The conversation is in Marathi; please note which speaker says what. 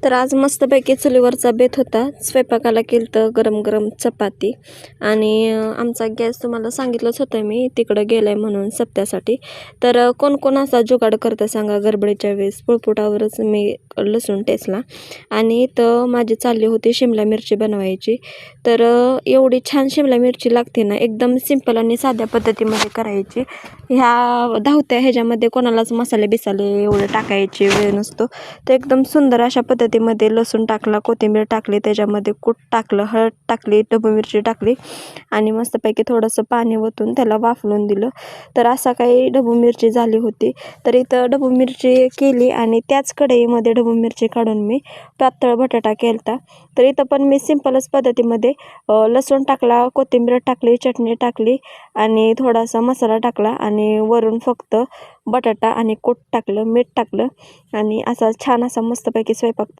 Speaker 1: तर आज मस्तपैकी चुलीवरचा बेत होता. स्वयंपाकाला केलं तर गरम गरम चपाती आणि आमचा गॅस तुम्हाला सांगितलंच होतं मी तिकडं गेलाय म्हणून सप्त्यासाठी. तर कोण कोण असा जुगाड करतं सांगा गडबडीच्या वेळेस. पुळपुटावरच मी लसूण टेचला आणि इथं माझी चालली होती शिमला मिरची बनवायची. तर एवढी छान शिमला मिरची लागते ना, एकदम सिंपल आणि साध्या पद्धतीमध्ये करायची. ह्या धावत्या ह्याच्यामध्ये कोणालाच मसाले बिसाले एवढे टाकायचे वेळ नसतो. तर एकदम सुंदर अशा पद्धतीमध्ये लसूण टाकला, कोथिंबीर टाकली, त्याच्यामध्ये कूट टाकलं, हळद टाकली, ढबू मिरची टाकली आणि मस्तपैकी थोडंसं पाणी ओतून त्याला वाफलून दिलं. तर असा काही ढबू मिरची झाली होती. तर इथं ढबू मिरची केली आणि त्याच कढईमध्ये ढबू मिरची काढून मी पातळ बटाटा केलता. तर इथं पण मी सिंपलच पद्धतीमध्ये लसूण टाकला, कोथिंबीर टाकली, चटणी टाकली आणि थोडासा मसाला टाकला आणि वरून फक्त बटाटा आणि कूट टाकलं, मीठ टाकलं आणि असा छान असा मस्तपैकी स्वयंपाक